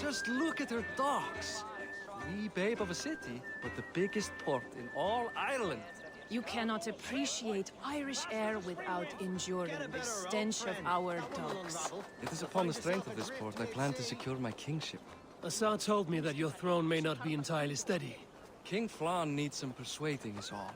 Just look at her docks. Wee babe of a city, but the biggest port in all Ireland. You cannot appreciate Irish air without enduring the stench of our docks. It is upon the strength of this port I plan to secure my kingship. Assad told me that your throne may not be entirely steady. King Flann needs some persuading is all.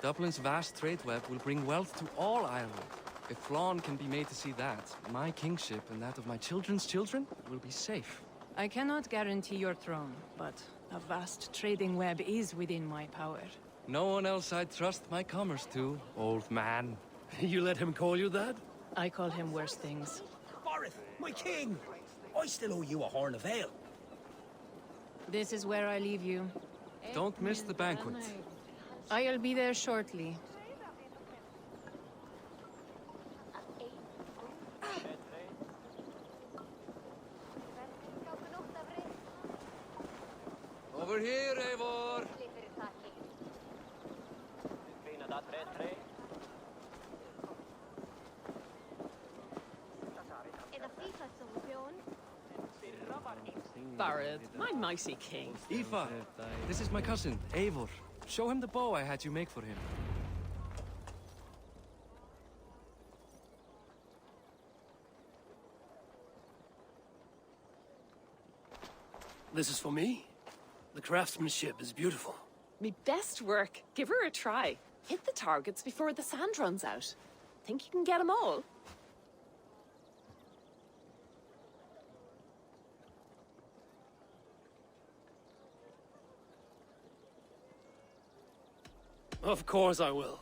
Dublin's vast trade web will bring wealth to all Ireland. If Flann can be made to see that, my kingship and that of my children's children will be safe. I cannot guarantee your throne, but a vast trading web is within my power. No one else I'd trust my commerce to, old man. You let him call you that? I call him worse things. Barith, my king! I still owe you a horn of ale. This is where I leave you. Don't miss the banquet. I'll be there shortly. Over here, Eivor! Barad, my mighty king. Aoife, this is my cousin, Eivor. Show him the bow I had you make for him. This is for me? The craftsmanship is beautiful. Me best work. Give her a try. Hit the targets before the sand runs out. Think you can get them all? Of course I will.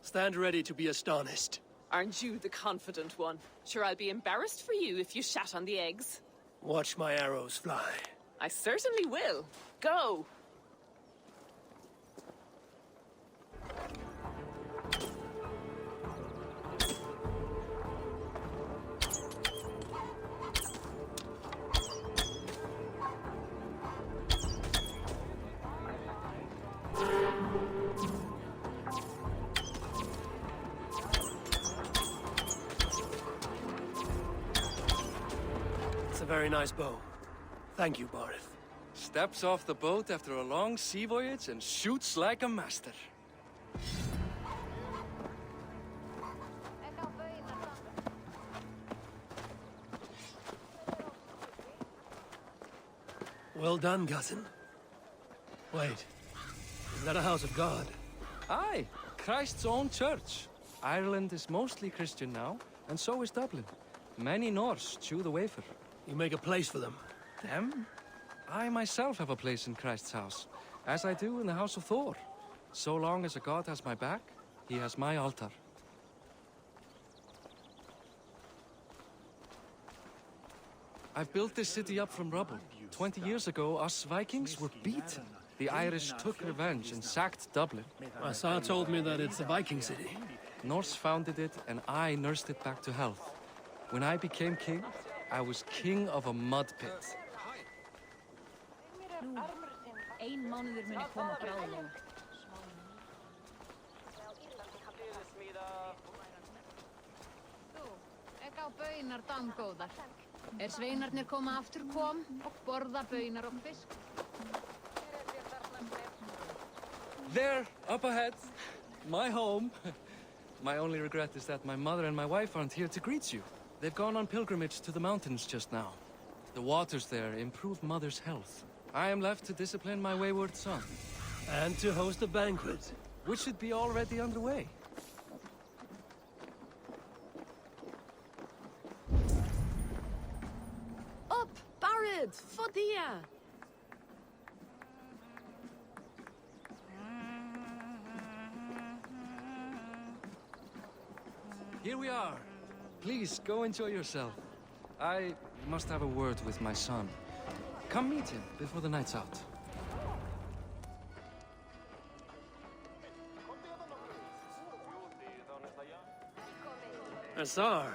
Stand ready to be astonished. Aren't you the confident one? Sure, I'll be embarrassed for you if you shat on the eggs. Watch my arrows fly. I certainly will. Go! It's a very nice bow. Thank you, Barith. Steps off the boat after a long sea voyage and shoots like a master. Well done, cousin. Wait, is that a house of God? Aye, Christ's own church. Ireland is mostly Christian now, and so is Dublin. Many Norse chew the wafer. You make a place for them. Them? I myself have a place in Christ's house, as I do in the house of Thor. So long as a god has my back, he has my altar. I've built this city up from rubble. 20 years ago, us Vikings were beaten. The Irish took revenge and sacked Dublin. Assad told me that it's a Viking city. Norse founded it, and I nursed it back to health. When I became king, I was king of a mud pit. Ein mánuður muni koma bráðlega. Ek á baunar damgóðar. Sveinarnir koma aftur kom og borða baunar og fisk. There, up ahead. My home. My only regret is that my mother and my wife aren't here to greet you. They've gone on pilgrimage to the mountains just now. The waters there improve mother's health. I am left to discipline my wayward son. And to host a banquet. Which should be already underway. Up, Barad! Fodia! Here we are. Please, go enjoy yourself. I must have a word with my son. Come meet him before the night's out. Azar,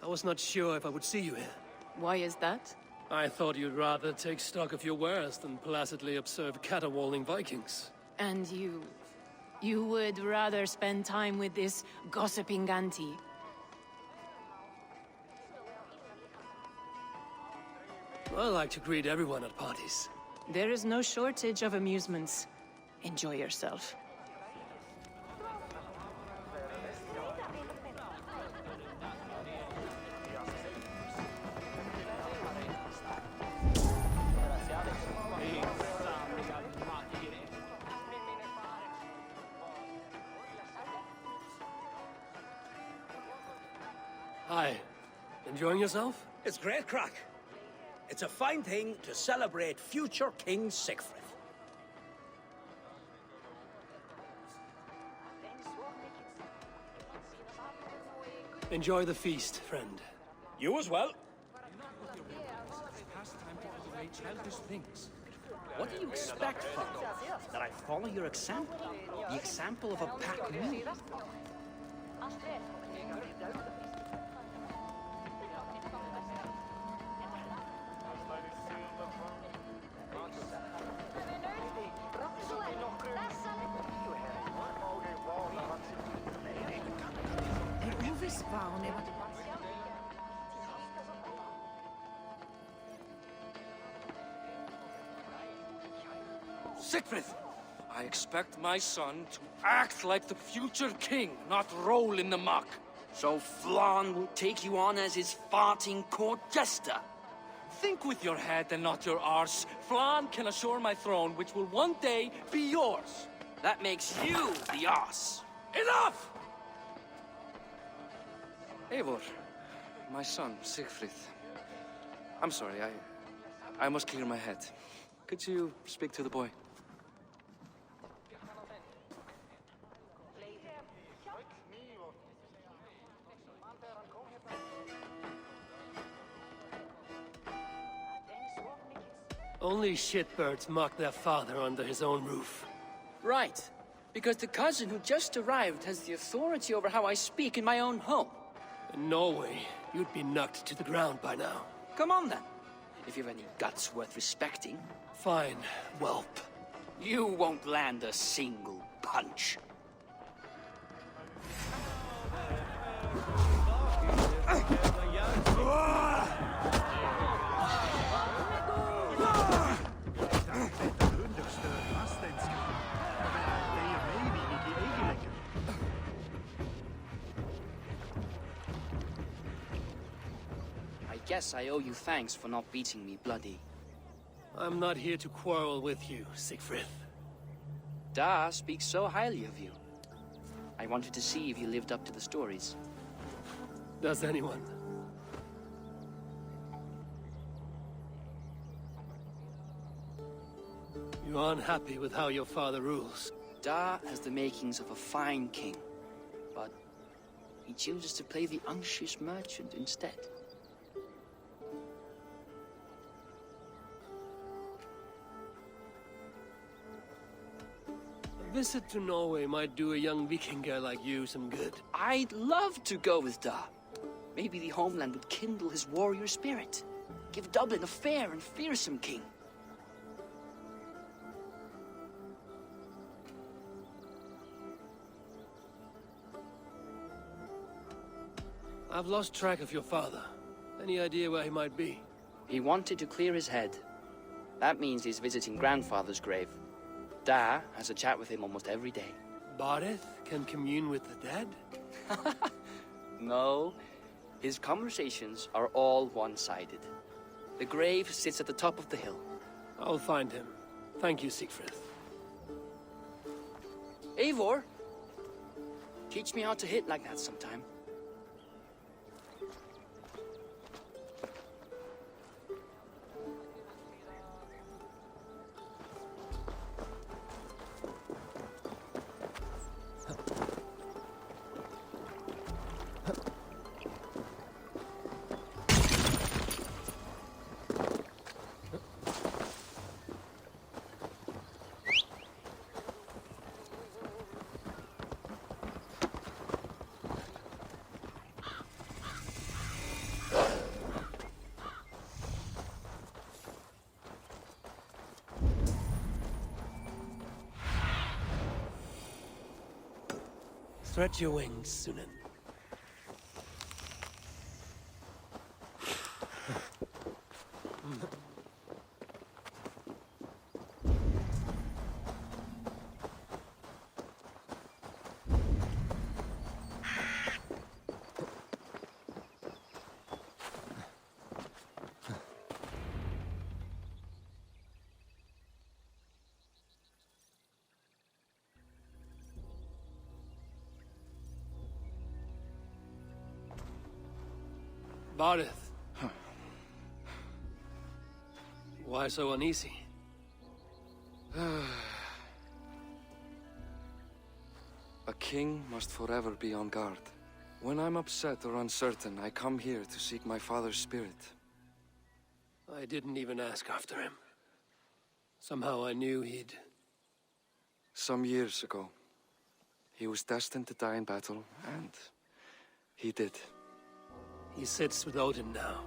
I was not sure if I would see you here. Why is that? I thought you'd rather take stock of your wares than placidly observe caterwauling Vikings. And you... you would rather spend time with this gossiping auntie? I like to greet everyone at parties. There is no shortage of amusements. Enjoy yourself. Hi. Enjoying yourself? It's great crack. It's a fine thing to celebrate future King Siegfried. Enjoy the feast, friend. You as well. Pastime to cultivate childish things. What do you expect, Falco? That I follow your example? The example of a pack mule? Siegfried! I expect my son to act like the future king, not roll in the muck. So Flan will take you on as his farting court jester? Think with your head and not your arse. Flan can assure my throne, which will one day be yours. That makes you the ass. Enough! Eivor, my son, Siegfried. I'm sorry, I must clear my head. Could you speak to the boy? Only shitbirds mock their father under his own roof. Right. Because the cousin who just arrived has the authority over how I speak in my own home. In Norway, you'd be knocked to the ground by now. Come on then. If you've any guts worth respecting. Fine, whelp. You won't land a single punch. I guess I owe you thanks for not beating me bloody. I'm not here to quarrel with you, Siegfried. Da speaks so highly of you. I wanted to see if you lived up to the stories. Does anyone? You're unhappy with how your father rules. Da has the makings of a fine king, but he chooses to play the unctuous merchant instead. A visit to Norway might do a young Viking girl like you some good. I'd love to go with Da. Maybe the homeland would kindle his warrior spirit. Give Dublin a fair and fearsome king. I've lost track of your father. Any idea where he might be? He wanted to clear his head. That means he's visiting grandfather's grave. Da has a chat with him almost every day. Barith can commune with the dead? No. His conversations are all one-sided. The grave sits at the top of the hill. I'll find him. Thank you, Siegfried. Eivor! Teach me how to hit like that sometime. Stretch your wings, Sunan. Barith. Why so uneasy? A king must forever be on guard. When I'm upset or uncertain, I come here to seek my father's spirit. I didn't even ask after him. Somehow I knew he'd... Some years ago, he was destined to die in battle, and he did. He sits with Odin now.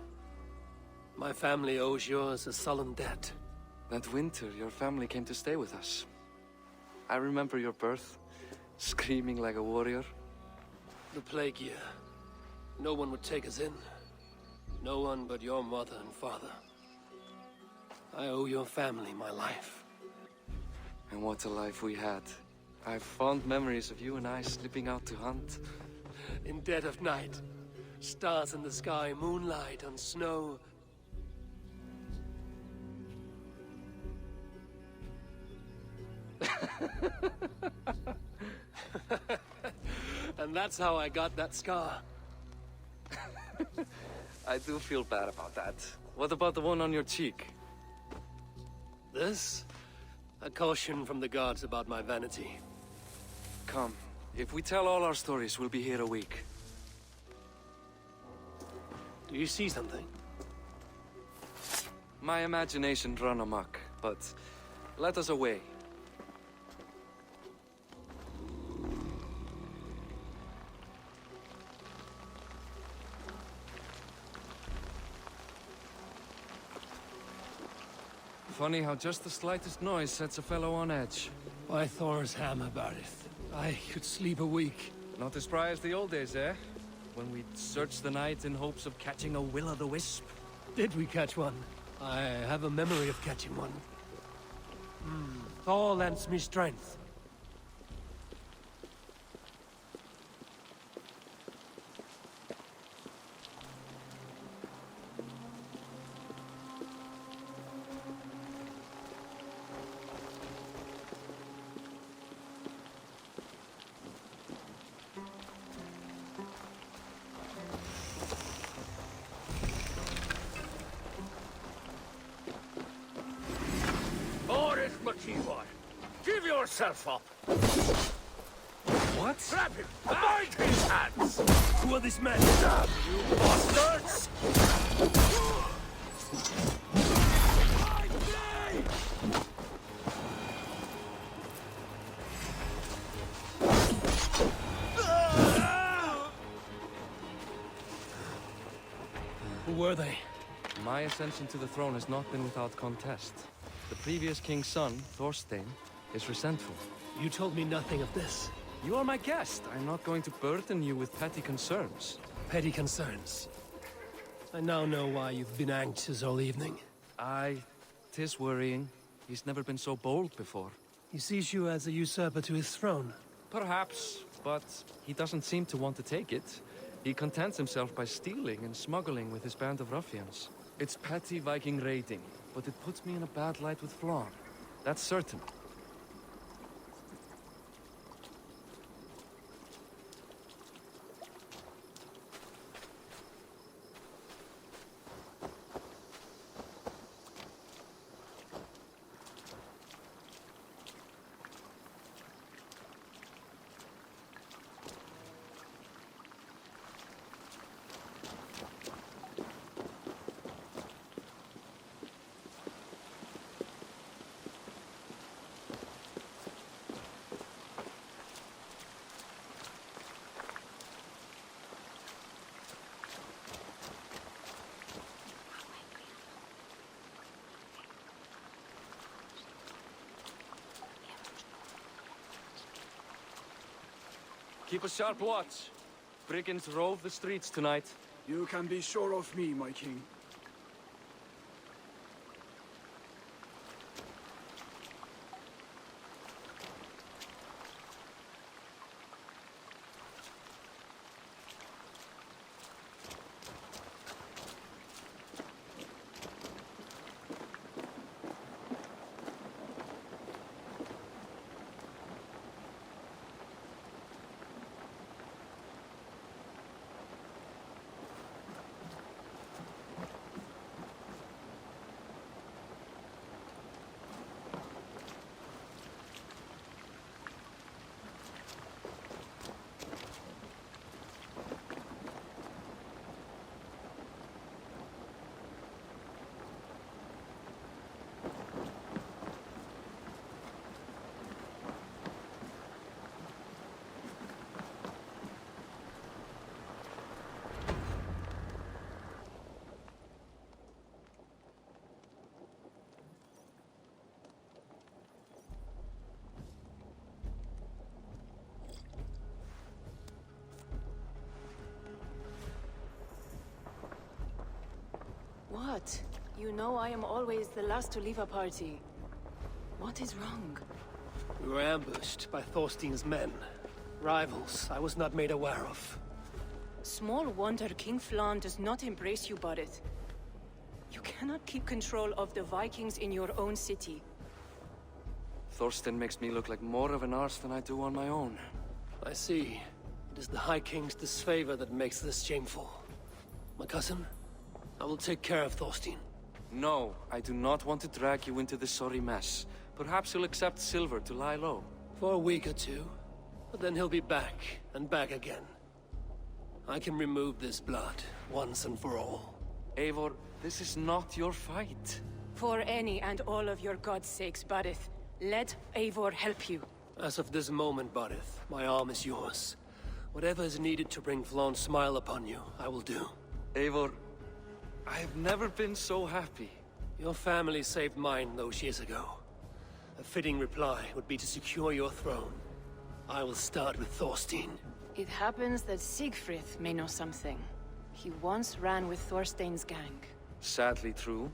My family owes yours a sullen debt. That winter, your family came to stay with us. I remember your birth, screaming like a warrior. The plague year. No one would take us in. No one but your mother and father. I owe your family my life. And what a life we had. I have fond memories of you and I slipping out to hunt. In dead of night. Stars in the sky, moonlight on snow. And that's how I got that scar. I do feel bad about that. What about the one on your cheek? This? A caution from the gods about my vanity. Come, if we tell all our stories, we'll be here a week. Do you see something? My imagination run amok, but let us away. Funny how just the slightest noise sets a fellow on edge. By Thor's hammer, Barith. I could sleep a week. Not as spry as the old days, eh? When we'd search the night in hopes of catching a will-o'-the-wisp. Did we catch one? I have a memory of catching one. Thor lends me strength. Give yourself up! What? Grab him! Bind his hands! Who are these men? Damn you bastards! Who were they? My ascension to the throne has not been without contest. The previous king's son, Thorstein, is resentful. You told me nothing of this. You are my guest. I'm not going to burden you with petty concerns. Petty concerns. I now know why you've been anxious all evening. Aye, 'tis worrying. He's never been so bold before. He sees you as a usurper to his throne. Perhaps, but he doesn't seem to want to take it. He contents himself by stealing and smuggling with his band of ruffians. It's petty Viking raiding, but it puts me in a bad light with Flan. That's certain. Keep a sharp watch. Brigands rove the streets tonight. You can be sure of me, my king. What? You know I am always the last to leave a party. What is wrong? We were ambushed by Thorstein's men. Rivals I was not made aware of. Small wonder King Flan does not embrace you, Barith. You cannot keep control of the Vikings in your own city. Thorstein makes me look like more of an arse than I do on my own. I see. It is the High King's disfavor that makes this shameful. My cousin, I will take care of Thorstein. No, I do not want to drag you into this sorry mess. Perhaps you'll accept silver to lie low. For a week or two, but then he'll be back, and back again. I can remove this blood, once and for all. Eivor, this is not your fight. For any and all of your god's sakes, Barith, let Eivor help you. As of this moment, Barith, my arm is yours. Whatever is needed to bring Flaun's smile upon you, I will do. Eivor, I have never been so happy. Your family saved mine those years ago. A fitting reply would be to secure your throne. I will start with Thorstein. It happens that Siegfried may know something. He once ran with Thorstein's gang. Sadly true.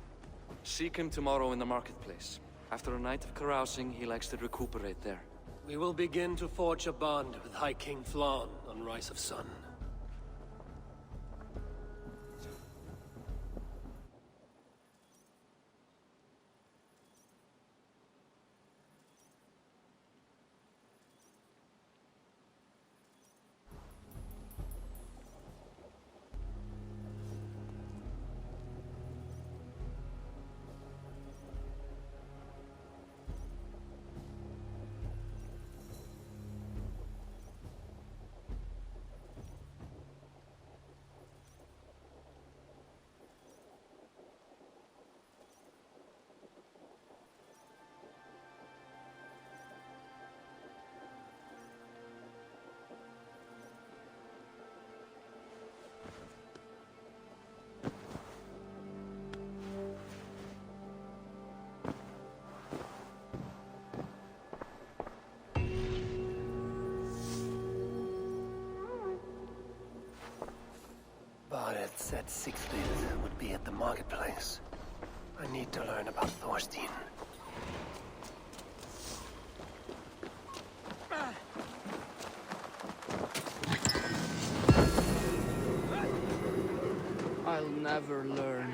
Seek him tomorrow in the marketplace. After a night of carousing, he likes to recuperate there. We will begin to forge a bond with High King Flan on Rise of Sun. Barith said Siegfried would be at the marketplace. I need to learn about Thorstein. I'll never learn.